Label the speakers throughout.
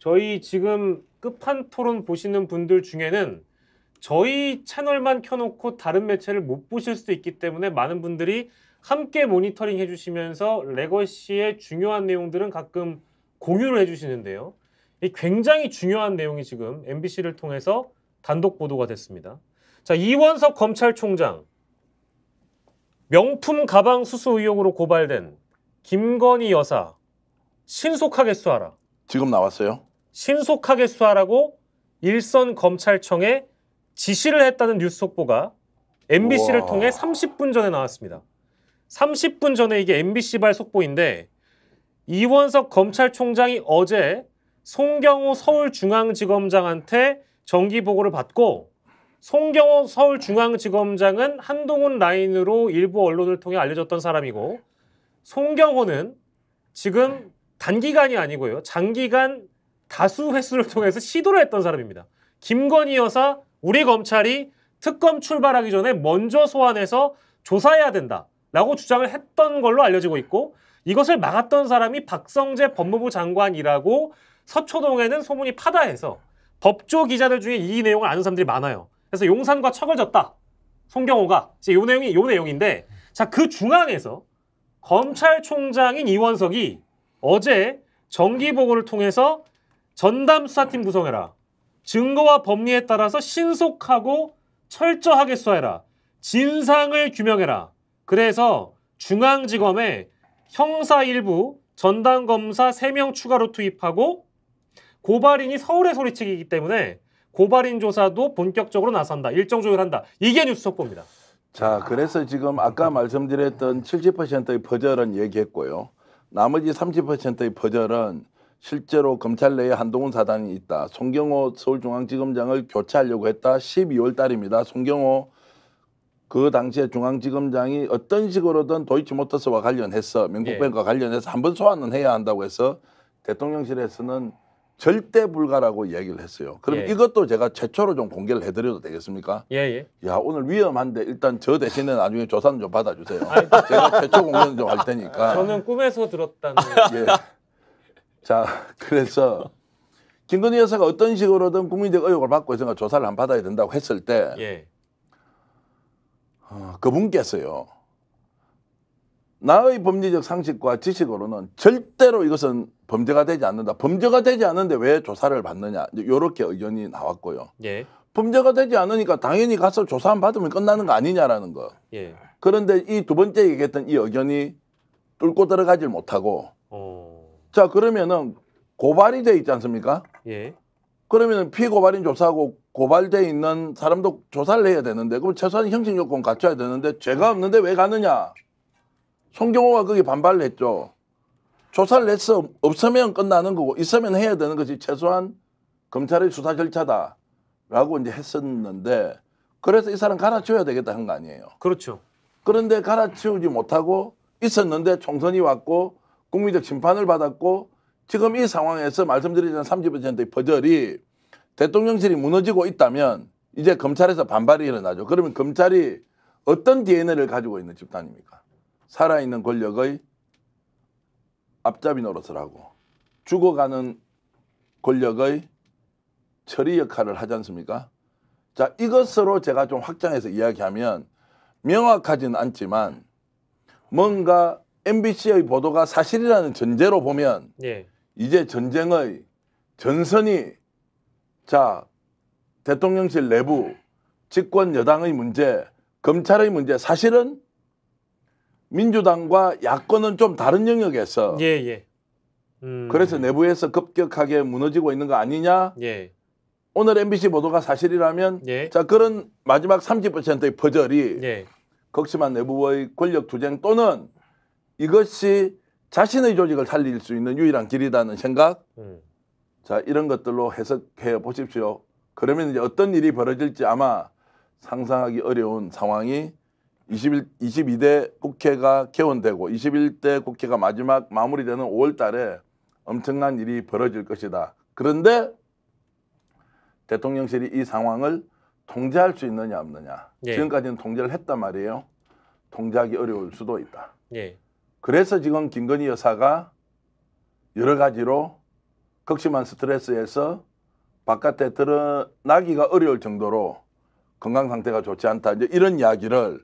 Speaker 1: 저희 지금 끝판 토론 보시는 분들 중에는 저희 채널만 켜놓고 다른 매체를 못 보실 수도 있기 때문에 많은 분들이 함께 모니터링 해주시면서 레거시의 중요한 내용들은 가끔 공유를 해주시는데요. 이 굉장히 중요한 내용이 지금 MBC를 통해서 단독 보도가 됐습니다. 자, 이원석 검찰총장 명품 가방 수수 의혹으로 고발된 김건희 여사 신속하게 수하라.
Speaker 2: 지금 나왔어요?
Speaker 1: 신속하게 수하라고 일선 검찰청에 지시를 했다는 뉴스 속보가 MBC를
Speaker 2: 우와.
Speaker 1: 통해 30분 전에 나왔습니다. 30분 전에 이게 MBC발 속보인데 이원석 검찰총장이 어제 송경호 서울중앙지검장한테 정기보고를 받고 송경호 서울중앙지검장은 한동훈 라인으로 일부 언론을 통해 알려졌던 사람이고 송경호는 지금 단기간이 아니고요. 장기간 다수 횟수를 통해서 시도를 했던 사람입니다. 김건희 여사 우리 검찰이 특검 출발하기 전에 먼저 소환해서 조사해야 된다라고 주장을 했던 걸로 알려지고 있고 이것을 막았던 사람이 박성재 법무부 장관이라고 서초동에는 소문이 파다해서 법조 기자들 중에 이 내용을 아는 사람들이 많아요. 그래서 용산과 척을 졌다. 송경호가 이제 요 내용인데 자, 그 중앙에서 검찰총장인 이원석이 어제 정기보고를 통해서 전담 수사팀 구성해라. 증거와 법리에 따라서 신속하고 철저하게 수사해라. 진상을 규명해라. 그래서 중앙지검에 형사 1부, 전담검사 3명 추가로 투입하고 고발인이 서울에 소리치기 때문에 고발인 조사도 본격적으로 나선다. 일정 조율한다. 이게 뉴스 속보입니다.
Speaker 2: 자, 그래서 지금 아까 말씀드렸던 70%의 퍼즐은 얘기했고요. 나머지 30%의 퍼즐은 실제로 검찰 내에 한동훈 사단이 있다. 송경호 서울중앙지검장을 교체하려고 했다. 12월 달입니다. 송경호 그 당시에 중앙지검장이 어떤 식으로든 도이치모터스와 관련해서 명품백과 관련해서 한번 소환은 해야 한다고 해서 대통령실에서는 절대 불가라고 얘기를 했어요. 그럼 이것도 제가 최초로 좀 공개를 해드려도 되겠습니까? 야, 오늘 위험한데 일단 저 대신에 나중에 조사는 좀 받아주세요. 제가 최초 공개는 좀 할 테니까.
Speaker 1: 저는 꿈에서 들었다는.
Speaker 2: 자, 그래서 김건희 여사가 어떤 식으로든 국민적 의혹을 받고 있으니까 조사를 한번 받아야 된다고 했을 때 그분께서요. 나의 법리적 상식과 지식으로는 절대로 이것은 범죄가 되지 않는다. 범죄가 되지 않는데 왜 조사를 받느냐. 이렇게 의견이 나왔고요. 범죄가 되지 않으니까 당연히 가서 조사만 받으면 끝나는 거 아니냐라는 거. 그런데 이 두 번째 얘기했던 이 의견이 뚫고 들어가질 못하고 자, 그러면은 고발이 돼 있지 않습니까? 그러면은 피고발인 조사하고 고발돼 있는 사람도 조사를 해야 되는데 그럼 최소한 형식 요건 갖춰야 되는데 죄가 없는데 왜 가느냐? 송경호가 거기 반발을 했죠. 조사를 해서 없으면 끝나는 거고 있으면 해야 되는 것이 최소한 검찰의 수사 절차다라고 이제 했었는데 그래서 이 사람 갈아치워야 되겠다 한 거 아니에요.
Speaker 1: 그렇죠.
Speaker 2: 그런데 갈아치우지 못하고 있었는데 총선이 왔고 국민적 심판을 받았고 지금 이 상황에서 말씀드리던 30%의 퍼즐이 대통령실이 무너지고 있다면 이제 검찰에서 반발이 일어나죠. 그러면 검찰이 어떤 DNA를 가지고 있는 집단입니까? 살아있는 권력의 앞잡이 노릇을 하고 죽어가는 권력의 처리 역할을 하지 않습니까? 자, 이것으로 제가 좀 확장해서 이야기하면 명확하지는 않지만 뭔가 MBC의 보도가 사실이라는 전제로 보면 이제 전쟁의 전선이 자, 대통령실 내부 집권 여당의 문제, 검찰의 문제 사실은 민주당과 야권은 좀 다른 영역에서 그래서 내부에서 급격하게 무너지고 있는 거 아니냐? 오늘 MBC 보도가 사실이라면 자, 그런 마지막 30%의 퍼즐이 극심한 내부의 권력 투쟁 또는 이것이 자신의 조직을 살릴 수 있는 유일한 길이라는 생각 자, 이런 것들로 해석해 보십시오. 그러면 이제 어떤 일이 벌어질지 아마 상상하기 어려운 상황이 22대 국회가 개원되고 21대 국회가 마지막 마무리되는 5월 달에 엄청난 일이 벌어질 것이다. 그런데 대통령실이 이 상황을 통제할 수 있느냐 없느냐. 지금까지는 통제를 했단 말이에요. 통제하기 어려울 수도 있다. 그래서 지금 김건희 여사가 여러 가지로 극심한 스트레스에서 바깥에 드러나기가 어려울 정도로 건강 상태가 좋지 않다. 이제 이런 이야기를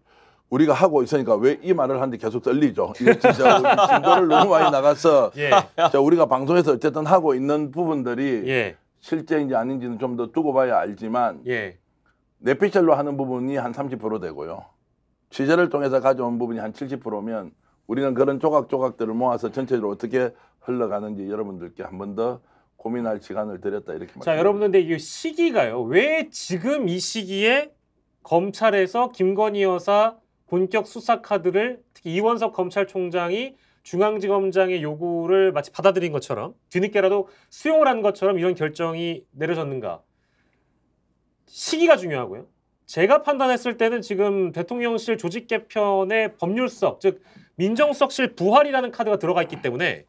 Speaker 2: 우리가 하고 있으니까 왜 이 말을 하는데 계속 떨리죠. 이거 진짜 진도를 너무 많이 나가서
Speaker 1: 예.
Speaker 2: 자, 우리가 방송에서 어쨌든 하고 있는 부분들이
Speaker 1: 예.
Speaker 2: 실제인지 아닌지는 좀 더 두고 봐야 알지만
Speaker 1: 예.
Speaker 2: 뇌피셜로 하는 부분이 한 30% 되고요. 취재를 통해서 가져온 부분이 한 70%면 우리는 그런 조각조각들을 모아서 전체적으로 어떻게 흘러가는지 여러분들께 한 번 더 고민할 시간을 드렸다 이렇게 말씀드립니다.
Speaker 1: 자, 여러분들 근데 이 시기가요. 왜 지금 이 시기에 검찰에서 김건희 여사 본격 수사 카드를 특히 이원석 검찰총장이 중앙지검장의 요구를 마치 받아들인 것처럼 뒤늦게라도 수용을 한 것처럼 이런 결정이 내려졌는가? 시기가 중요하고요. 제가 판단했을 때는 지금 대통령실 조직 개편의 법률석, 즉 민정수석실 부활이라는 카드가 들어가 있기 때문에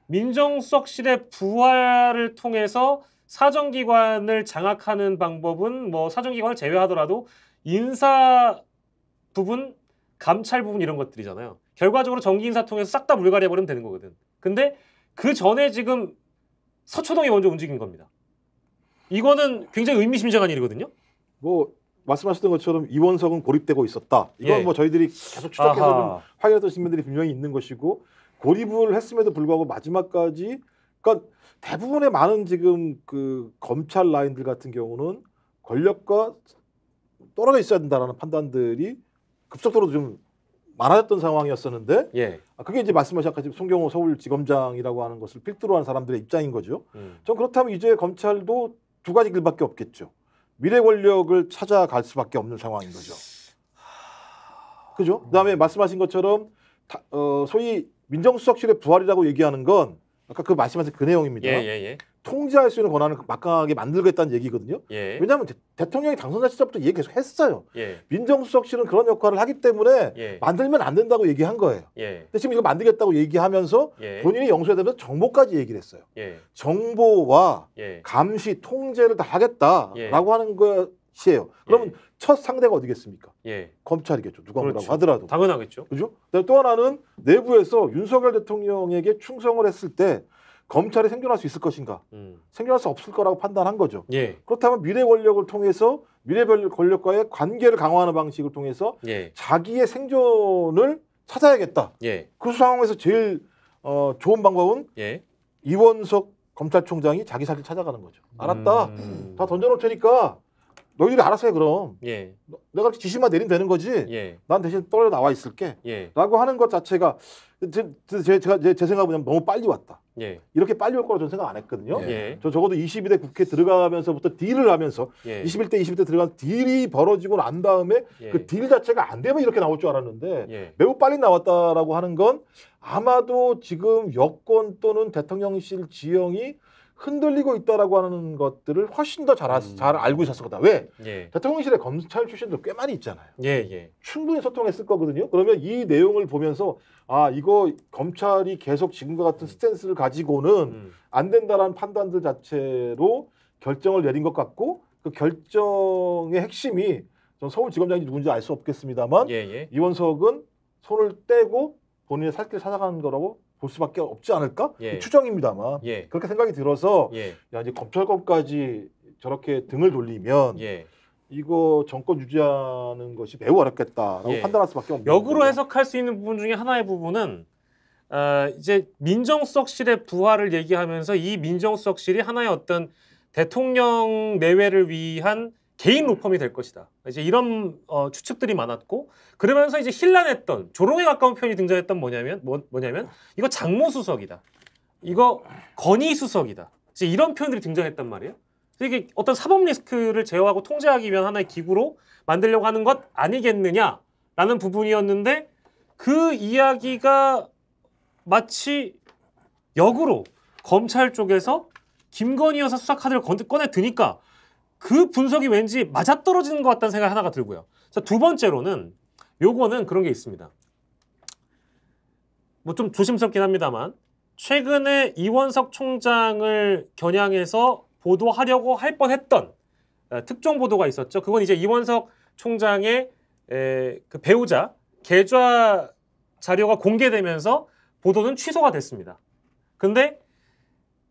Speaker 1: 민정수석실의 부활을 통해서 사정기관을 장악하는 방법은 뭐 사정기관을 제외하더라도 인사 부분, 감찰 부분 이런 것들이잖아요. 결과적으로 정기인사 통해서 싹 다 물갈이해버리면 되는 거거든. 근데 그 전에 지금 서초동이 먼저 움직인 겁니다. 이거는 굉장히 의미심장한 일이거든요.
Speaker 3: 뭐 말씀하셨던 것처럼 이원석은 고립되고 있었다. 이건
Speaker 1: 예.
Speaker 3: 뭐 저희들이 계속 추적해서 좀 확인했던 신문들이 분명히 있는 것이고 고립을 했음에도 불구하고 마지막까지 그러니까 대부분의 많은 지금 그 검찰 라인들 같은 경우는 권력과 떨어져 있어야 된다라는 판단들이 급속도로 좀 많아졌던 상황이었었는데
Speaker 1: 예.
Speaker 3: 그게 이제 말씀하신 아까 송경호 서울지검장이라고 하는 것을 필두로 한 사람들의 입장인 거죠. 전 그렇다면 이제 검찰도 두 가지 길밖에 없겠죠. 미래 권력을 찾아갈 수밖에 없는 상황인 거죠. 그죠? 그다음에 말씀하신 것처럼 소위 민정수석실의 부활이라고 얘기하는 건 아까 그 말씀하신 그 내용입니다.
Speaker 1: 예.
Speaker 3: 통제할 수 있는 권한을 막강하게 만들겠다는 얘기거든요.
Speaker 1: 예.
Speaker 3: 왜냐하면 대통령이 당선자 시절부터 얘기 계속 했어요.
Speaker 1: 예.
Speaker 3: 민정수석실은 그런 역할을 하기 때문에
Speaker 1: 예.
Speaker 3: 만들면 안 된다고 얘기한 거예요.
Speaker 1: 예.
Speaker 3: 근데 지금 이거 만들겠다고 얘기하면서
Speaker 1: 예.
Speaker 3: 본인이 영수회되면서 정보까지 얘기를 했어요.
Speaker 1: 예.
Speaker 3: 정보와
Speaker 1: 예.
Speaker 3: 감시, 통제를 다 하겠다라고 하는 것이에요. 그러면 첫 상대가 어디겠습니까?
Speaker 1: 예.
Speaker 3: 검찰이겠죠. 누가 뭐라고
Speaker 1: 그렇죠.
Speaker 3: 하더라도.
Speaker 1: 당연하겠죠.
Speaker 3: 그죠? 또 하나는 내부에서 윤석열 대통령에게 충성을 했을 때 검찰이 생존할 수 있을 것인가? 생존할 수 없을 거라고 판단한 거죠.
Speaker 1: 예.
Speaker 3: 그렇다면 미래 권력을 통해서 미래 권력과의 관계를 강화하는 방식을 통해서
Speaker 1: 예.
Speaker 3: 자기의 생존을 찾아야겠다.
Speaker 1: 예.
Speaker 3: 그 상황에서 제일 좋은 방법은
Speaker 1: 예.
Speaker 3: 이원석 검찰총장이 자기 살길 찾아가는 거죠. 알았다. 다 던져놓을 테니까 너희들이 알아서 해 그럼.
Speaker 1: 예.
Speaker 3: 내가 지시만 내리면 되는 거지.
Speaker 1: 예.
Speaker 3: 난 대신 떨어져 나와 있을게.
Speaker 1: 예.
Speaker 3: 라고 하는 것 자체가 제 생각은 너무 빨리 왔다.
Speaker 1: 예.
Speaker 3: 이렇게 빨리 올 거라고 저는 생각 안 했거든요.
Speaker 1: 예.
Speaker 3: 저 적어도 22대 국회 들어가면서부터 딜을 하면서
Speaker 1: 예.
Speaker 3: 20대 들어간 딜이 벌어지고 난 다음에
Speaker 1: 예.
Speaker 3: 그 딜 자체가 안 되면 이렇게 나올 줄 알았는데
Speaker 1: 예.
Speaker 3: 매우 빨리 나왔다라고 하는 건 아마도 지금 여권 또는 대통령실 지형이 흔들리고 있다라고 하는 것들을 훨씬 더 잘 알고 있었을 거다. 왜?
Speaker 1: 예.
Speaker 3: 대통령실에 검찰 출신들 꽤 많이 있잖아요.
Speaker 1: 예.
Speaker 3: 충분히 소통했을 거거든요. 그러면 이 내용을 보면서 아 이거 검찰이 계속 지금과 같은 스탠스를 가지고는 안 된다라는 판단들 자체로 결정을 내린 것 같고 그 결정의 핵심이 전 서울지검장이 누군지 알 수 없겠습니다만
Speaker 1: 예.
Speaker 3: 이원석은 손을 떼고 본인의 살 길을 찾아가는 거라고 볼 수밖에 없지 않을까?
Speaker 1: 예.
Speaker 3: 추정입니다만
Speaker 1: 예.
Speaker 3: 그렇게 생각이 들어서
Speaker 1: 예.
Speaker 3: 야 이제 검찰권까지 저렇게 등을 돌리면
Speaker 1: 예.
Speaker 3: 이거 정권 유지하는 것이 매우 어렵겠다라고
Speaker 1: 예.
Speaker 3: 판단할 수밖에 없는
Speaker 1: 역으로
Speaker 3: 거죠.
Speaker 1: 해석할 수 있는 부분 중에 하나의 부분은 이제 민정수석실의 부활을 얘기하면서 이 민정수석실이 하나의 어떤 대통령 내외를 위한 개인 로펌이 될 것이다. 이제 이런 추측들이 많았고 그러면서 이제 힐난했던 조롱에 가까운 표현이 등장했던 뭐냐면 이거 장모수석이다. 이거 건의수석이다. 이제 이런 표현들이 등장했단 말이에요. 이게 어떤 사법 리스크를 제어하고 통제하기 위한 하나의 기구로 만들려고 하는 것 아니겠느냐라는 부분이었는데 그 이야기가 마치 역으로 검찰 쪽에서 김건희 여사 수사 카드를 꺼내 드니까 그 분석이 왠지 맞아떨어지는 것 같다는 생각이 하나가 들고요. 자, 두 번째로는 요거는 그런 게 있습니다. 뭐 좀 조심스럽긴 합니다만 최근에 이원석 총장을 겨냥해서 보도하려고 할 뻔했던 특종 보도가 있었죠. 그건 이제 이원석 총장의 그 배우자 계좌 자료가 공개되면서 보도는 취소가 됐습니다. 근데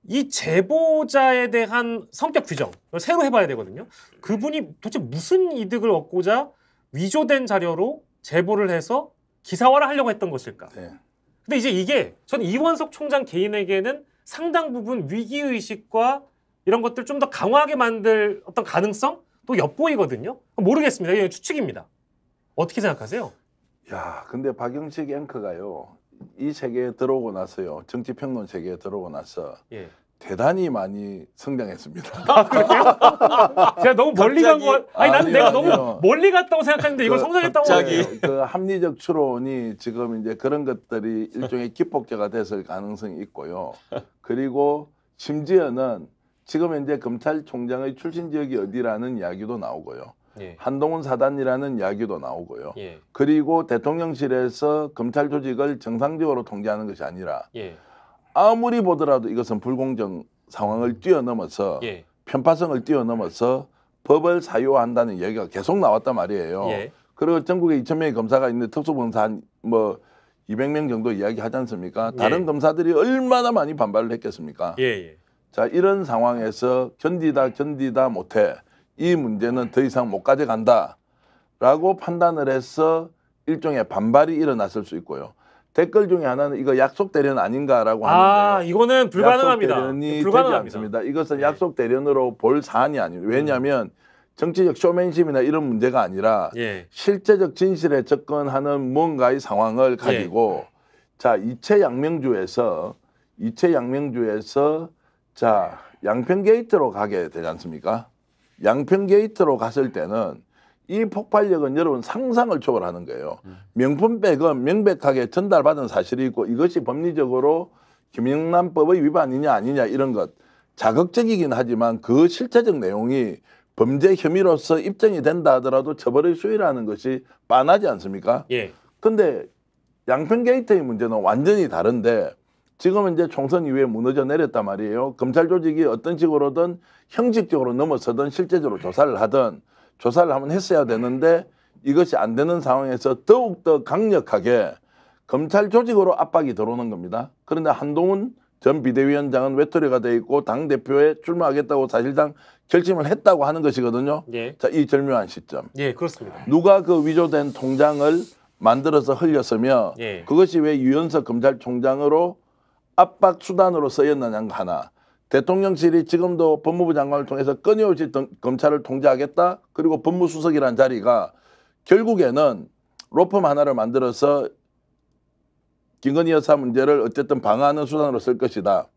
Speaker 1: 이 제보자에 대한 성격 규정을 새로 해봐야 되거든요. 그분이 도대체 무슨 이득을 얻고자 위조된 자료로 제보를 해서 기사화를 하려고 했던 것일까?
Speaker 2: 네.
Speaker 1: 근데 이제 이게 전 이원석 총장 개인에게는 상당 부분 위기의식과 이런 것들 좀 더 강화하게 만들 어떤 가능성? 또 엿보이거든요. 모르겠습니다. 이건 추측입니다. 어떻게 생각하세요?
Speaker 2: 야, 근데 박영식 앵커가요. 이 세계에 들어오고 나서요. 정치평론 세계에 들어오고 나서
Speaker 1: 예.
Speaker 2: 대단히 많이 성장했습니다.
Speaker 1: 아, 그래요? 제가 너무 멀리 간 거. 아니, 나는 내가 너무 멀리 갔다고 생각했는데 이걸 성장했다고.
Speaker 2: 갑자기 그 합리적 추론이 지금 이제 그런 것들이 일종의 기폭제가 됐을 가능성이 있고요. 그리고 심지어는 지금 현재 검찰총장의 출신 지역이 어디라는 이야기도 나오고요.
Speaker 1: 예.
Speaker 2: 한동훈 사단이라는 이야기도 나오고요.
Speaker 1: 예.
Speaker 2: 그리고 대통령실에서 검찰 조직을 정상적으로 통제하는 것이 아니라
Speaker 1: 예.
Speaker 2: 아무리 보더라도 이것은 불공정 상황을 뛰어넘어서
Speaker 1: 예.
Speaker 2: 편파성을 뛰어넘어서 법을 사유화한다는 얘기가 계속 나왔단 말이에요.
Speaker 1: 예.
Speaker 2: 그리고 전국에 2,000명의 검사가 있는데 특수검사 한 뭐 200명 정도 이야기하지 않습니까? 다른
Speaker 1: 예.
Speaker 2: 검사들이 얼마나 많이 반발을 했겠습니까?
Speaker 1: 예. 예.
Speaker 2: 자, 이런 상황에서 견디다 못해 이 문제는 더 이상 못 가져간다 라고 판단을 해서 일종의 반발이 일어났을 수 있고요. 댓글 중에 하나는 이거 약속 대련 아닌가라고 하는데요.
Speaker 1: 이거는 불가능합니다.
Speaker 2: 약속 대련이
Speaker 1: 불가능합니다.
Speaker 2: 되지 않습니다. 이것은
Speaker 1: 네.
Speaker 2: 약속 대련으로 볼 사안이 아니에요. 왜냐하면 정치적 쇼맨십이나 이런 문제가 아니라
Speaker 1: 예.
Speaker 2: 실제적 진실에 접근하는 뭔가의 상황을 가지고 자, 이채 양명주에서 자, 양평 게이트로 가게 되지 않습니까? 양평 게이트로 갔을 때는 이 폭발력은 여러분 상상을 초월하는 거예요. 명품백은 명백하게 전달받은 사실이 있고 이것이 법리적으로 김영란법의 위반이냐 아니냐 이런 것 자극적이긴 하지만 그 실체적 내용이 범죄 혐의로서 입증이 된다 하더라도 처벌의 수위라는 것이 빤하지 않습니까?
Speaker 1: 예.
Speaker 2: 근데 양평 게이트의 문제는 완전히 다른데 지금은 이제 총선 이후에 무너져 내렸단 말이에요. 검찰 조직이 어떤 식으로든 형식적으로 넘어서든 실제적으로 조사를 하든 조사를 한번 했어야 되는데 이것이 안 되는 상황에서 더욱더 강력하게 검찰 조직으로 압박이 들어오는 겁니다. 그런데 한동훈 전 비대위원장은 외톨이가 돼 있고 당대표에 출마하겠다고 사실상 결심을 했다고 하는 것이거든요.
Speaker 1: 예.
Speaker 2: 자, 이 절묘한 시점.
Speaker 1: 예, 그렇습니다.
Speaker 2: 누가 그 위조된 통장을 만들어서 흘렸으며
Speaker 1: 예.
Speaker 2: 그것이 왜 유연석 검찰총장으로 압박 수단으로 쓰였느냐 하나. 대통령실이 지금도 법무부 장관을 통해서 끊임없이 검찰을 통제하겠다. 그리고 법무수석이라는 자리가 결국에는 로펌 하나를 만들어서 김건희 여사 문제를 어쨌든 방어하는 수단으로 쓸 것이다.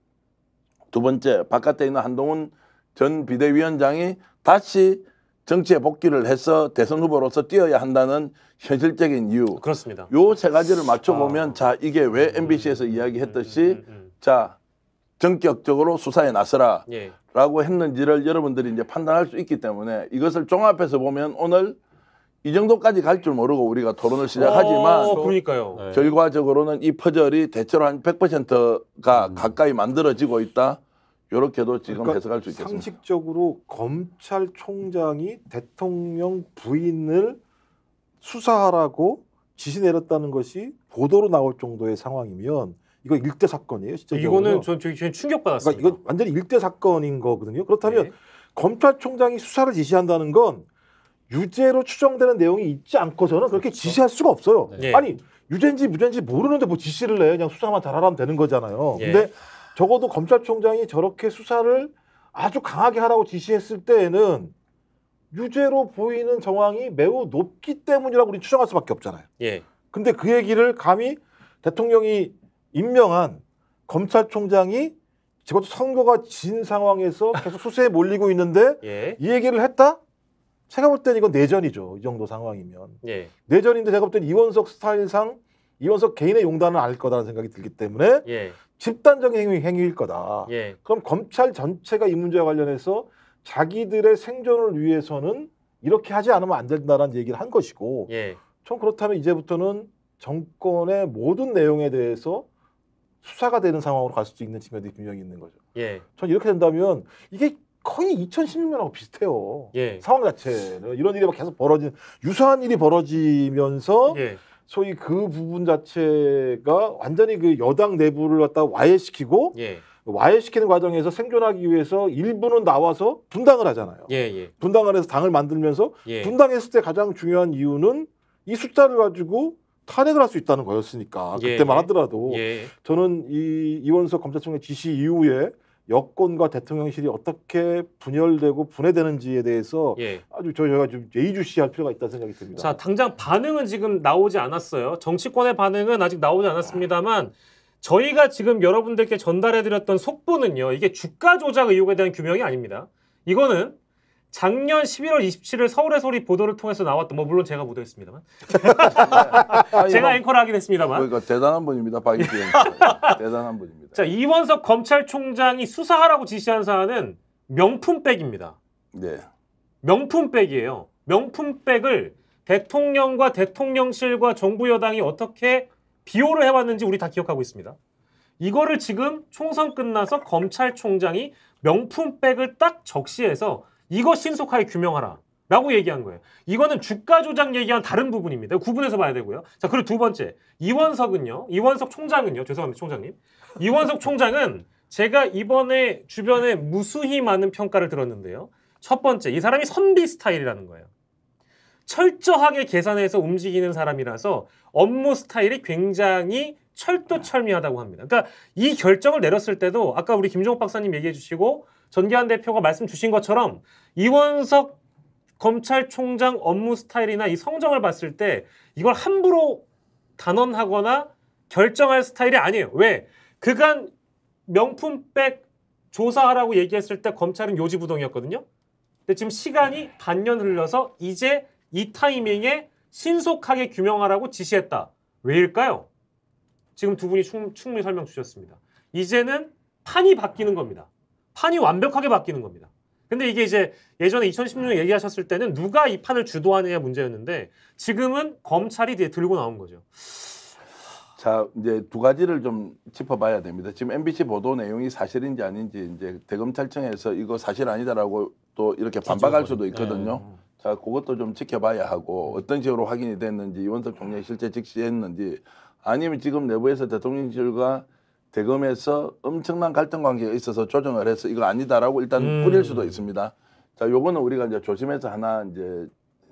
Speaker 2: 두 번째, 바깥에 있는 한동훈 전 비대위원장이 다시 정치에 복귀를 해서 대선 후보로서 뛰어야 한다는 현실적인 이유.
Speaker 1: 그렇습니다.
Speaker 2: 요 세 가지를 맞춰보면 자, 이게 왜 MBC에서 이야기했듯이 자, 전격적으로 수사에 나서라
Speaker 1: 예.
Speaker 2: 라고 했는지를 여러분들이 이제 판단할 수 있기 때문에 이것을 종합해서 보면 오늘 이 정도까지 갈 줄 모르고 우리가 토론을 시작하지만
Speaker 1: 그러니까요.
Speaker 3: 네.
Speaker 2: 결과적으로는 이 퍼즐이 대체로 한 100%가 가까이 만들어지고 있다. 이렇게도 지금
Speaker 3: 그러니까
Speaker 2: 해석할 수 있겠습니다.
Speaker 3: 상식적으로 검찰총장이 대통령 부인을 수사하라고 지시 내렸다는 것이 보도로 나올 정도의 상황이면 이거 일대 사건이에요. 진짜
Speaker 1: 이거는 전 충격받았습니다.
Speaker 3: 그러니까 이건 완전히 일대 사건인 거거든요. 그렇다면
Speaker 1: 예.
Speaker 3: 검찰총장이 수사를 지시한다는 건 유죄로 추정되는 내용이 있지 않고서는 그렇게 지시할 수가 없어요.
Speaker 1: 예.
Speaker 3: 아니 유죄인지 무죄인지 모르는데 뭐 지시를 내 그냥 수사만 잘하라면 되는 거잖아요.
Speaker 1: 예.
Speaker 3: 근데 적어도 검찰총장이 저렇게 수사를 아주 강하게 하라고 지시했을 때에는 유죄로 보이는 정황이 매우 높기 때문이라고 우리는 추정할 수밖에 없잖아요.
Speaker 1: 예.
Speaker 3: 근데 그 얘기를 감히 대통령이 임명한 검찰총장이 적어도 선거가 진 상황에서 계속 수세에 몰리고 있는데
Speaker 1: 예.
Speaker 3: 이 얘기를 했다? 제가 볼 때는 이건 내전이죠. 이 정도 상황이면.
Speaker 1: 예.
Speaker 3: 내전인데 제가 볼 때는 이원석 스타일상 이원석 개인의 용단은 아닐 거다라는 생각이 들기 때문에
Speaker 1: 예.
Speaker 3: 집단적인 행위일 거다.
Speaker 1: 예.
Speaker 3: 그럼 검찰 전체가 이 문제와 관련해서 자기들의 생존을 위해서는 이렇게 하지 않으면 안 된다는 얘기를 한 것이고
Speaker 1: 예.
Speaker 3: 전 그렇다면 이제부터는 정권의 모든 내용에 대해서 수사가 되는 상황으로 갈 수도 있는 측면이 분명히 있는 거죠.
Speaker 1: 예.
Speaker 3: 전 이렇게 된다면 이게 거의 2016년하고 비슷해요.
Speaker 1: 예.
Speaker 3: 상황 자체는 이런 일이 계속 유사한 일이 벌어지면서
Speaker 1: 예.
Speaker 3: 소위 그 부분 자체가 완전히 그 여당 내부를 갖다 와해시키고
Speaker 1: 예.
Speaker 3: 와해시키는 과정에서 생존하기 위해서 일부는 나와서 분당을 하잖아요. 분당을 해서 당을 만들면서 분당했을 때 가장 중요한 이유는 이 숫자를 가지고 탄핵을 할 수 있다는 거였으니까 그때만 하더라도 저는 이 이원석 검찰총장 지시 이후에 여권과 대통령실이 어떻게 분열되고 분해되는지에 대해서 아주 저희가 좀 예의주시할 필요가 있다는 생각이 듭니다.
Speaker 1: 자, 당장 반응은 지금 나오지 않았어요. 정치권의 반응은 아직 나오지 않았습니다만 저희가 지금 여러분들께 전달해드렸던 속보는요. 이게 주가 조작 의혹에 대한 규명이 아닙니다. 이거는 작년 11월 27일 서울의 소리 보도를 통해서 나왔던 물론 제가 보도했습니다만 제가 앵커를 하긴 했습니다만
Speaker 2: 그러니까 대단한 분입니다. 박인태 대단한 분입니다.
Speaker 1: 자, 이원석 검찰총장이 수사하라고 지시한 사안은 명품백입니다.
Speaker 2: 네.
Speaker 1: 명품백이에요. 명품백을 대통령과 대통령실과 정부 여당이 어떻게 비호를 해왔는지 우리 다 기억하고 있습니다. 이거를 지금 총선 끝나서 검찰총장이 명품백을 딱 적시해서 이거 신속하게 규명하라 라고 얘기한 거예요. 이거는 주가 조작 얘기한 다른 부분입니다. 구분해서 봐야 되고요. 자, 그리고 두 번째, 이원석 총장은요. 죄송합니다, 총장님. 이원석 총장은 제가 이번에 주변에 무수히 많은 평가를 들었는데요. 첫 번째, 이 사람이 선비 스타일이라는 거예요. 철저하게 계산해서 움직이는 사람이라서 업무 스타일이 굉장히 철두철미하다고 합니다. 그러니까 이 결정을 내렸을 때도 아까 우리 김종욱 박사님 얘기해 주시고 전기한 대표가 말씀 주신 것처럼 이원석 검찰총장 업무 스타일이나 이 성정을 봤을 때 이걸 함부로 단언하거나 결정할 스타일이 아니에요. 왜? 그간 명품백 조사하라고 얘기했을 때 검찰은 요지부동이었거든요. 근데 지금 시간이 반년 흘러서 이제 이 타이밍에 신속하게 규명하라고 지시했다. 왜일까요? 지금 두 분이 충분히 설명 주셨습니다. 이제는 판이 바뀌는 겁니다. 판이 완벽하게 바뀌는 겁니다. 근데 이게 이제 예전에 2016년 얘기하셨을 때는 누가 이 판을 주도하느냐 문제였는데 지금은 검찰이 들고 나온 거죠.
Speaker 2: 자, 이제 두 가지를 좀 짚어봐야 됩니다. 지금 MBC 보도 내용이 사실인지 아닌지 이제 대검찰청에서 이거 사실 아니다라고 또 이렇게 반박할 수도 있거든요. 자, 그것도 좀 지켜봐야 하고 어떤 식으로 확인이 됐는지 이원석 총장이 실제 직시했는지 아니면 지금 내부에서 대통령실과 대검에서 엄청난 갈등 관계가 있어서 조정을 해서 이거 아니다라고 일단 뿌릴 수도 있습니다. 자, 요거는 우리가 이제 조심해서 하나 이제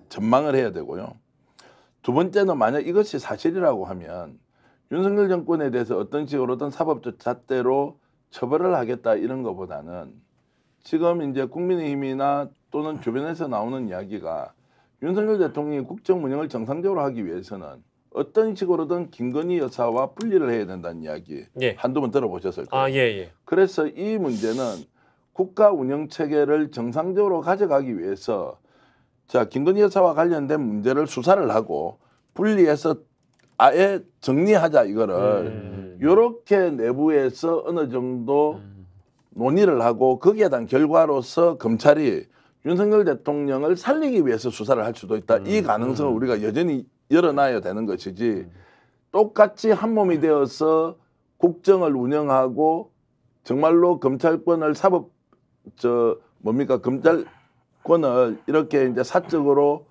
Speaker 2: 전망을 해야 되고요. 두 번째는 만약 이것이 사실이라고 하면 윤석열 정권에 대해서 어떤 식으로든 사법적 잣대로 처벌을 하겠다 이런 것보다는 지금 이제 국민의힘이나 또는 주변에서 나오는 이야기가 윤석열 대통령이 국정 운영을 정상적으로 하기 위해서는 어떤 식으로든 김건희 여사와 분리를 해야 된다는 이야기 한두 번 들어보셨을 거예요. 그래서 이 문제는 국가 운영 체계를 정상적으로 가져가기 위해서 자, 김건희 여사와 관련된 문제를 수사를 하고 분리해서 아예 정리하자 이거를 이렇게 내부에서 어느 정도 논의를 하고 거기에 대한 결과로서 검찰이 윤석열 대통령을 살리기 위해서 수사를 할 수도 있다. 이 가능성을 우리가 여전히 열어놔야 되는 것이지 똑같이 한 몸이 되어서 국정을 운영하고 정말로 검찰권을 검찰권을 이렇게 이제 사적으로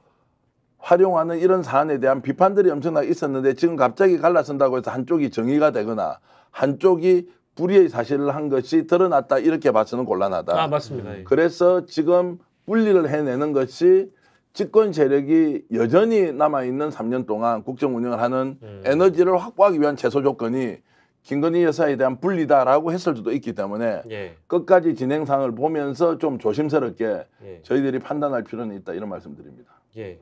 Speaker 2: 활용하는 이런 사안에 대한 비판들이 엄청나게 있었는데 지금 갑자기 갈라선다고 해서 한쪽이 정의가 되거나 한쪽이 불의의 사실을 한 것이 드러났다 이렇게 봐서는 곤란하다.
Speaker 1: 맞습니다.
Speaker 2: 그래서 지금 분리를 해내는 것이 집권 세력이 여전히 남아있는 3년 동안 국정 운영을 하는 에너지를 확보하기 위한 최소 조건이 김건희 여사에 대한 분리다라고 했을 수도 있기 때문에 끝까지 진행상을 보면서 좀 조심스럽게 저희들이 판단할 필요는 있다 이런 말씀드립니다.
Speaker 1: 이게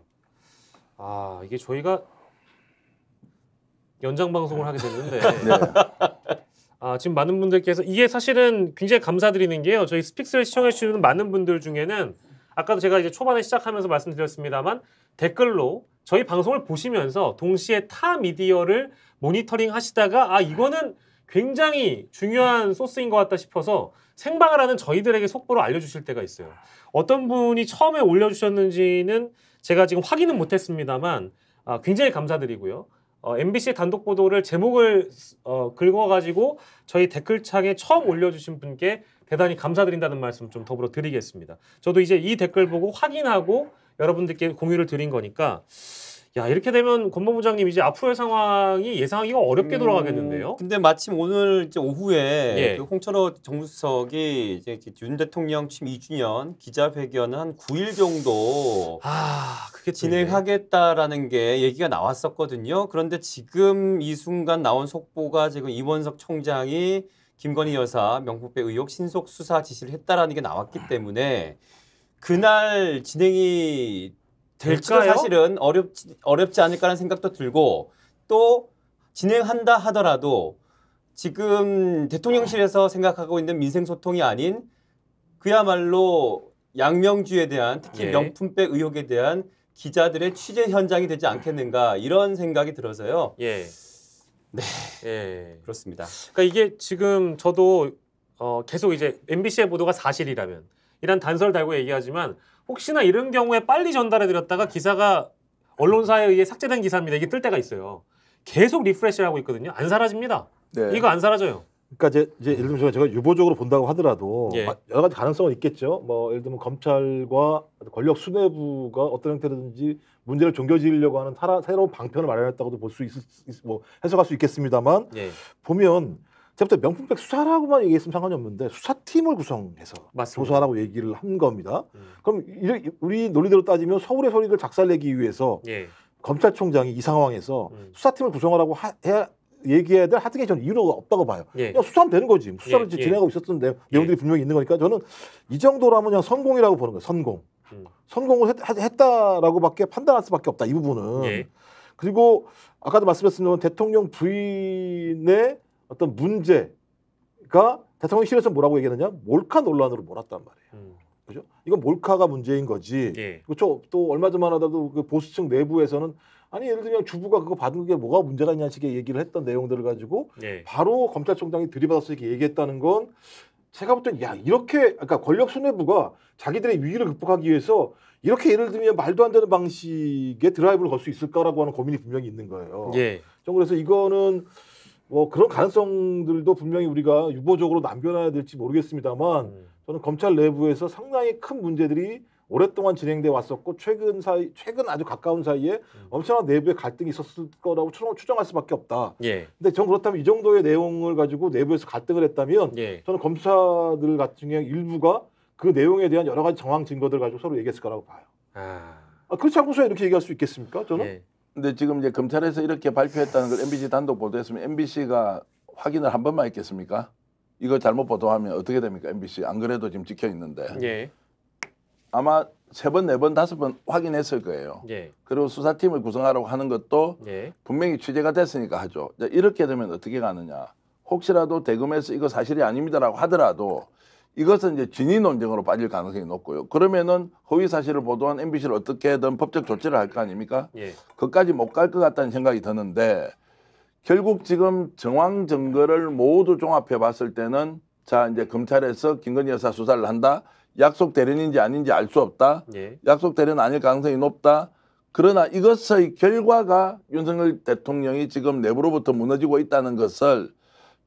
Speaker 1: 저희가 연장 방송을 하게 됐는데 지금 많은 분들께서 이게 사실은 굉장히 감사드리는 게요. 저희 스픽스를 시청해 주시는 많은 분들 중에는 아까도 제가 이제 초반에 시작하면서 말씀드렸습니다만 댓글로 저희 방송을 보시면서 동시에 타 미디어를 모니터링 하시다가 이거는 굉장히 중요한 소스인 것 같다 싶어서 생방을 하는 저희들에게 속보로 알려주실 때가 있어요. 어떤 분이 처음에 올려주셨는지는 제가 지금 확인은 못했습니다만 굉장히 감사드리고요. MBC 단독 보도를 제목을 긁어가지고 저희 댓글창에 처음 올려주신 분께 대단히 감사드린다는 말씀 좀 더불어 드리겠습니다. 저도 이제 이 댓글 보고 확인하고 여러분들께 공유를 드린 거니까 야, 이렇게 되면 권본부장님 이제 앞으로의 상황이 예상하기가 어렵게 돌아가겠는데요.
Speaker 4: 근데 마침 오늘 이제 오후에
Speaker 1: 예.
Speaker 4: 그 홍철호 정무수석이 이제 윤 대통령 취임 2주년 기자회견 한 9일 정도
Speaker 1: 그게
Speaker 4: 진행하겠다라는 게 얘기가 나왔었거든요. 그런데 지금 이 순간 나온 속보가 지금 이원석 총장이 김건희 여사 명품백 의혹 신속 수사 지시를 했다라는 게 나왔기 때문에 그날 진행이 될지도 사실은 어렵지 않을까라는 생각도 들고 또 진행한다 하더라도 지금 대통령실에서 생각하고 있는 민생소통이 아닌 그야말로 양명주에 대한 특히
Speaker 1: 예.
Speaker 4: 명품백 의혹에 대한 기자들의 취재 현장이 되지 않겠는가 이런 생각이 들어서요.
Speaker 1: 예.
Speaker 4: 네.
Speaker 1: 예.
Speaker 4: 그렇습니다.
Speaker 1: 그러니까 이게 지금 저도 계속 이제 MBC의 보도가 사실이라면 이란 단서를 달고 얘기하지만 혹시나 이런 경우에 빨리 전달해드렸다가 기사가 언론사에 의해 삭제된 기사입니다. 이게 뜰 때가 있어요. 계속 리프레시를 하고 있거든요. 안 사라집니다.
Speaker 2: 네.
Speaker 1: 이거 안 사라져요.
Speaker 3: 그러니까 이제 예를 들면 제가 유보적으로 본다고 하더라도
Speaker 1: 예.
Speaker 3: 여러 가지 가능성은 있겠죠. 뭐 예를 들면 검찰과 권력 수뇌부가 어떤 형태로든지 문제를 종교지으려고 하는 새로운 방편을 마련했다고도 볼 수 뭐 해석할 수 있겠습니다만
Speaker 1: 예.
Speaker 3: 보면 제부터 명품백 수사라고만 얘기했으면 상관이 없는데 수사팀을 구성해서
Speaker 1: 맞습니다.
Speaker 3: 조사하라고 얘기를 한 겁니다. 그럼 우리 논리대로 따지면 서울의 소리를 작살내기 위해서
Speaker 1: 예.
Speaker 3: 검찰총장이 이 상황에서 수사팀을 구성하라고 얘기해야 될 하등의 전 이유가 없다고 봐요.
Speaker 1: 예.
Speaker 3: 그냥 수사하면 되는 거지. 수사를
Speaker 1: 예.
Speaker 3: 진행하고 있었던 내용들이 분명히 있는 거니까 저는 이 정도라면 그냥 선공이라고 보는 거예요. 선공. 선공을 했다라고밖에 판단할 수밖에 없다. 이 부분은.
Speaker 1: 예.
Speaker 3: 그리고 아까도 말씀드렸습니다만 대통령 부인의 어떤 문제가 대통령실에서 뭐라고 얘기하느냐? 몰카 논란으로 몰았단 말이에요. 그죠? 이건 몰카가 문제인 거지.
Speaker 1: 예.
Speaker 3: 그렇죠. 또 얼마 전만 하더라도 그 보수층 내부에서는 아니 예를 들면 주부가 그거 받은 게 뭐가 문제가 있냐는 식의 얘기를 했던 내용들을 가지고
Speaker 1: 예.
Speaker 3: 바로 검찰총장이 들이받아서 이렇게 얘기했다는 건 제가 볼 땐 야 이렇게 그러니까 권력 수뇌부가 자기들의 위기를 극복하기 위해서 이렇게 예를 들면 말도 안 되는 방식의 드라이브를 걸 수 있을까라고 하는 고민이 분명히 있는 거예요.
Speaker 1: 예.
Speaker 3: 좀 그래서 이거는 뭐 그런 가능성들도 분명히 우리가 유보적으로 남겨놔야 될지 모르겠습니다만 저는 검찰 내부에서 상당히 큰 문제들이 오랫동안 진행돼 왔었고 최근 아주 가까운 사이에 엄청난 내부의 갈등이 있었을 거라고 추정할 수밖에 없다.
Speaker 1: 예.
Speaker 3: 근데 전 그렇다면 이 정도의 내용을 가지고 내부에서 갈등을 했다면
Speaker 1: 예.
Speaker 3: 저는 검사들 같은 경우 일부가 그 내용에 대한 여러 가지 정황 증거들 가지고 서로 얘기했을 거라고 봐요. 그렇지 않고서 이렇게 얘기할 수 있겠습니까? 저는.
Speaker 1: 예.
Speaker 2: 근데 지금 이제 검찰에서 이렇게 발표했다는 걸 MBC 단독 보도했으면 MBC가 확인을 한 번만 했겠습니까? 이거 잘못 보도하면 어떻게 됩니까? MBC 안 그래도 지금 찍혀 있는데
Speaker 1: 예.
Speaker 2: 아마 3번, 4번, 5번 확인했을 거예요.
Speaker 1: 예.
Speaker 2: 그리고 수사팀을 구성하라고 하는 것도
Speaker 1: 예.
Speaker 2: 분명히 취재가 됐으니까 하죠. 이렇게 되면 어떻게 가느냐? 혹시라도 대검에서 이거 사실이 아닙니다라고 하더라도 이것은 이제 진위 논쟁으로 빠질 가능성이 높고요. 그러면은 허위 사실을 보도한 MBC를 어떻게든 법적 조치를 할 거 아닙니까?
Speaker 1: 예.
Speaker 2: 그것까지 못 갈 것 같다는 생각이 드는데 결국 지금 정황 증거를 모두 종합해 봤을 때는 자 이제 검찰에서 김건희 여사 수사를 한다. 약속 대련인지 아닌지 알 수 없다.
Speaker 1: 예.
Speaker 2: 약속 대련 아닐 가능성이 높다. 그러나 이것의 결과가 윤석열 대통령이 지금 내부로부터 무너지고 있다는 것을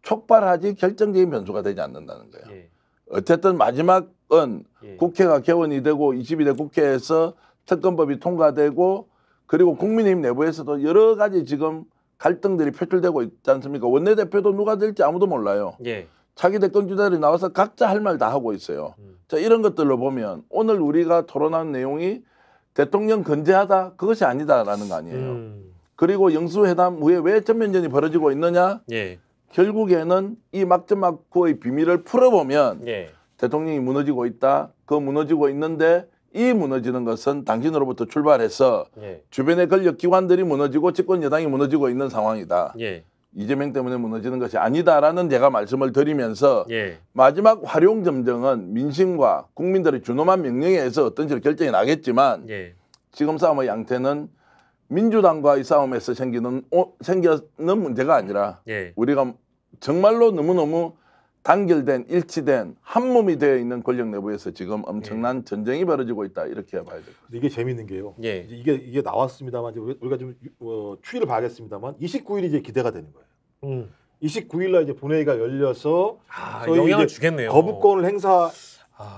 Speaker 2: 촉발하지 결정적인 변수가 되지 않는다는 거예요.
Speaker 1: 예.
Speaker 2: 어쨌든 마지막은
Speaker 1: 예.
Speaker 2: 국회가 개원이 되고 22대 국회에서 특검법이 통과되고 그리고 국민의힘 내부에서도 여러 가지 지금 갈등들이 표출되고 있지 않습니까? 원내대표도 누가 될지 아무도 몰라요.
Speaker 1: 예.
Speaker 2: 차기 대권주자들이 나와서 각자 할 말 다 하고 있어요. 자, 이런 것들로 보면 오늘 우리가 토론한 내용이 대통령 건재하다 그것이 아니다라는 거 아니에요. 그리고 영수회담 후에 왜 전면전이 벌어지고 있느냐?
Speaker 1: 예.
Speaker 2: 결국에는 이 막전막후의 비밀을 풀어보면
Speaker 1: 예.
Speaker 2: 대통령이 무너지고 있다. 그 무너지고 있는데 이 무너지는 것은 당신으로부터 출발해서
Speaker 1: 예.
Speaker 2: 주변의 권력기관들이 무너지고 집권 여당이 무너지고 있는 상황이다.
Speaker 1: 예.
Speaker 2: 이재명 때문에 무너지는 것이 아니다라는 제가 말씀을 드리면서
Speaker 1: 예.
Speaker 2: 마지막 활용점정은 민심과 국민들의 준엄한 명령에 의해서 어떤 식으로 결정이 나겠지만
Speaker 1: 예.
Speaker 2: 지금 싸움의 양태는 민주당과의 싸움에서 생기는 문제가 아니라
Speaker 1: 예.
Speaker 2: 우리가 정말로 너무너무 단결된 일치된 한 몸이 되어 있는 권력 내부에서 지금 엄청난 전쟁이 벌어지고 있다 이렇게 봐야 될 것 같아요.
Speaker 3: 이게 재밌는 게요.
Speaker 1: 예.
Speaker 3: 이제 이게 나왔습니다만 이제 우리가 좀 추이를 봐야겠습니다만 29일이 이제 기대가 되는 거예요. 29일 날 이제 본회의가 열려서
Speaker 1: 영향을 주겠네요.
Speaker 3: 거부권을 행사할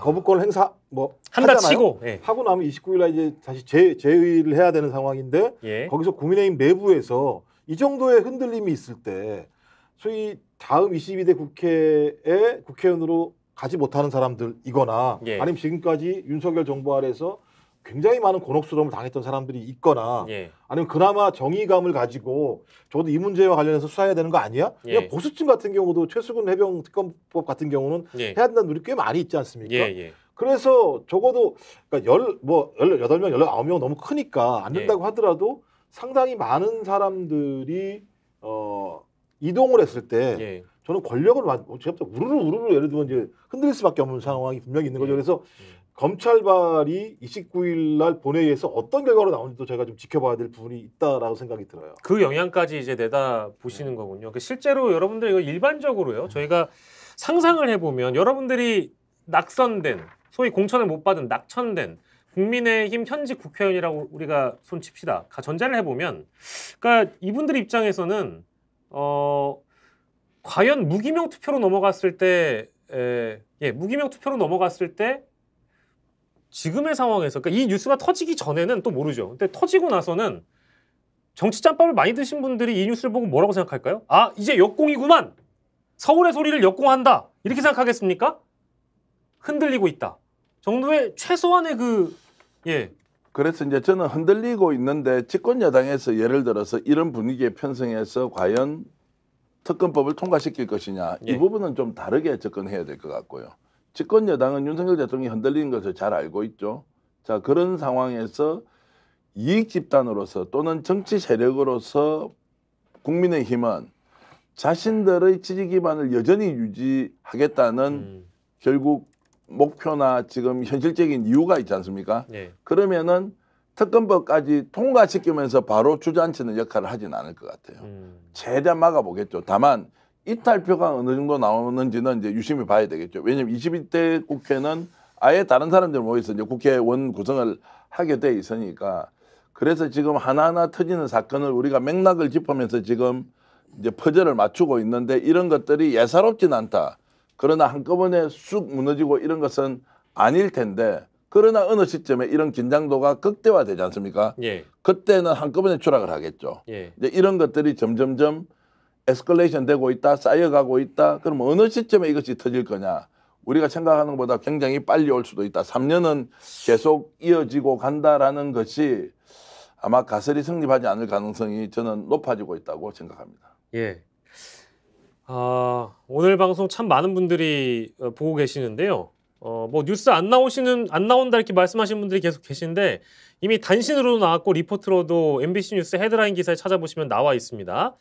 Speaker 3: 거부권 행사 뭐
Speaker 1: 한다 치고 예.
Speaker 3: 하고 나면 29일 날 이제 다시 재의를 해야 되는 상황인데
Speaker 1: 예.
Speaker 3: 거기서 국민의힘 내부에서 이 정도의 흔들림이 있을 때 소위 다음 22대 국회에 국회의원으로 가지 못하는 사람들이거나
Speaker 1: 예.
Speaker 3: 아니면 지금까지 윤석열 정부 아래에서 굉장히 많은 곤혹스러움을 당했던 사람들이 있거나
Speaker 1: 예.
Speaker 3: 아니면 그나마 정의감을 가지고 적어도 이 문제와 관련해서 수사해야 되는 거 아니야? 그냥
Speaker 1: 예.
Speaker 3: 보수층 같은 경우도 최수근 해병 특검법 같은 경우는
Speaker 1: 예.
Speaker 3: 해야 된다는 누리 꽤 많이 있지 않습니까?
Speaker 1: 예.
Speaker 3: 그래서 적어도 그러니까 18명, 19명 너무 크니까 안 된다고
Speaker 1: 예.
Speaker 3: 하더라도 상당히 많은 사람들이 이동을 했을 때
Speaker 1: 예.
Speaker 3: 저는 권력을 제가 우르르 예를 들면 이제 흔들릴 수밖에 없는 상황이 분명히 있는 거죠. 그래서 검찰발이 29일 날 본회의에서 어떤 결과로 나오는지도 제가 좀 지켜봐야 될 부분이 있다라고 생각이 들어요.
Speaker 1: 그 영향까지 이제 내다 보시는 거군요. 그러니까 실제로 여러분들 이거 일반적으로요. 저희가 상상을 해보면 여러분들이 낙선된 소위 공천을 못 받은 낙천된 국민의힘 현직 국회의원이라고 우리가 손칩시다. 전제를 해보면, 그러니까 이분들 입장에서는 과연 무기명 투표로 넘어갔을 때, 무기명 투표로 넘어갔을 때 지금의 상황에서, 그러니까 이 뉴스가 터지기 전에는 또 모르죠. 근데 터지고 나서는 정치 짬밥을 많이 드신 분들이 이 뉴스를 보고 뭐라고 생각할까요? 아, 이제 역공이구만. 서울의 소리를 역공한다. 이렇게 생각하겠습니까? 흔들리고 있다. 정도의 최소한의
Speaker 2: 그래서 이제 저는 흔들리고 있는데 집권 여당에서 예를 들어서 이런 분위기에 편성해서 과연 특검법을 통과시킬 것이냐 이 부분은 좀 다르게 접근해야 될 것 같고요. 집권 여당은 윤석열 대통령이 흔들리는 것을 잘 알고 있죠. 자, 그런 상황에서 이익 집단으로서 또는 정치 세력으로서 국민의힘은 자신들의 지지 기반을 여전히 유지하겠다는 결국 목표나 지금 현실적인 이유가 있지 않습니까? 그러면은 특검법까지 통과시키면서 바로 주저앉히는 역할을 하진 않을 것 같아요. 최대한 막아보겠죠. 다만 이탈표가 어느 정도 나오는지는 이제 유심히 봐야 되겠죠. 왜냐하면 21대 국회는 아예 다른 사람들 모여서 이제 국회의원 구성을 하게 돼 있으니까 그래서 지금 하나하나 터지는 사건을 우리가 맥락을 짚으면서 지금 이제 퍼즐을 맞추고 있는데 이런 것들이 예사롭진 않다. 그러나 한꺼번에 쑥 무너지고 이런 것은 아닐 텐데 그러나 어느 시점에 이런 긴장도가 극대화되지 않습니까? 그때는 한꺼번에 추락을 하겠죠. 이제 이런 것들이 점점점 에스컬레이션 되고 있다, 쌓여가고 있다. 그럼 어느 시점에 이것이 터질 거냐? 우리가 생각하는 것보다 굉장히 빨리 올 수도 있다. 3년은 계속 이어지고 간다라는 것이 아마 가설이 성립하지 않을 가능성이 저는 높아지고 있다고 생각합니다.
Speaker 1: 오늘 방송 참 많은 분들이 보고 계시는데요. 뭐 뉴스 안 나온다 이렇게 말씀하시는 분들이 계속 계신데 이미 단신으로도 나왔고 리포트로도 MBC 뉴스 헤드라인 기사에 찾아보시면 나와 있습니다.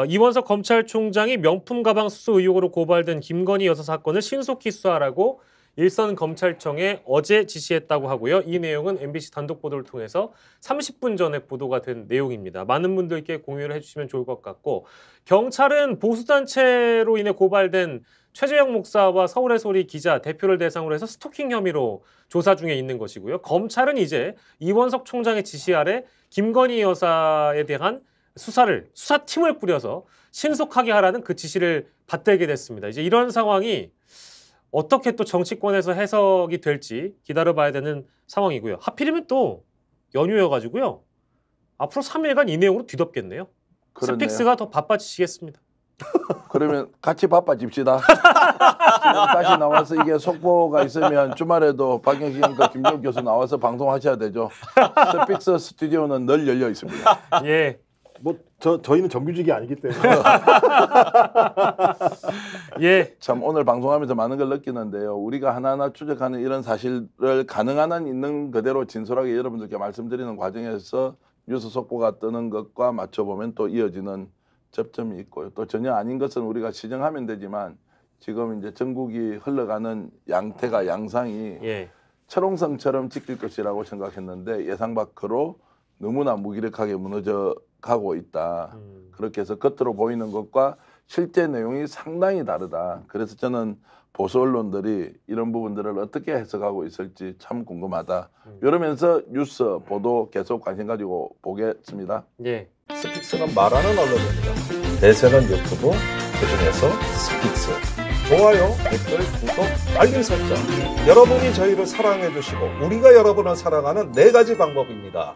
Speaker 1: 이원석 검찰총장이 명품 가방 수수 의혹으로 고발된 김건희 여사 사건을 신속히 수사하라고 일선 검찰청에 어제 지시했다고 하고요. 이 내용은 MBC 단독 보도를 통해서 30분 전에 보도가 된 내용입니다. 많은 분들께 공유를 해주시면 좋을 것 같고 경찰은 보수단체로 인해 고발된 최재형 목사와 서울의 소리 기자 대표를 대상으로 해서 스토킹 혐의로 조사 중에 있는 것이고요. 검찰은 이제 이원석 총장의 지시 아래 김건희 여사에 대한 수사팀을 꾸려서 신속하게 하라는 그 지시를 받들게 됐습니다. 이제 이런 상황이 어떻게 또 정치권에서 해석이 될지 기다려봐야 되는 상황이고요. 하필이면 또 연휴여가지고요. 앞으로 3일간 이 내용으로 뒤덮겠네요.
Speaker 2: 그렇네요.
Speaker 1: 스픽스가 더 바빠지시겠습니다.
Speaker 2: 그러면 같이 바빠집시다. 지금 다시 나와서 이게 속보가 있으면 주말에도 박영식과 김종 교수 나와서 방송하셔야 되죠. 스픽스 스튜디오는 늘 열려 있습니다.
Speaker 3: 저희는 정규직이 아니기 때문에.
Speaker 2: 참 오늘 방송하면서 많은 걸 느끼는데요. 우리가 하나하나 추적하는 이런 사실을 가능한 한 있는 그대로 진솔하게 여러분들께 말씀드리는 과정에서 뉴스 속보가 뜨는 것과 맞춰보면 또 이어지는 접점이 있고요. 또 전혀 아닌 것은 우리가 시정하면 되지만 지금 이제 전국이 흘러가는 양상이 철옹성처럼 찍힐 것이라고 생각했는데 예상 밖으로 너무나 무기력하게 무너져 가고 있다. 그렇게 해서 겉으로 보이는 것과 실제 내용이 상당히 다르다. 그래서 저는 보수 언론들이 이런 부분들을 어떻게 해석하고 있을지 참 궁금하다. 이러면서 뉴스 보도 계속 관심 가지고 보겠습니다.
Speaker 5: 스픽스는 말하는 언론입니다. 대세는 유튜브, 그중에서 스픽스. 좋아요, 댓글, 구독, 알림 설정. 여러분이 저희를 사랑해 주시고 우리가 여러분을 사랑하는 4가지 방법입니다.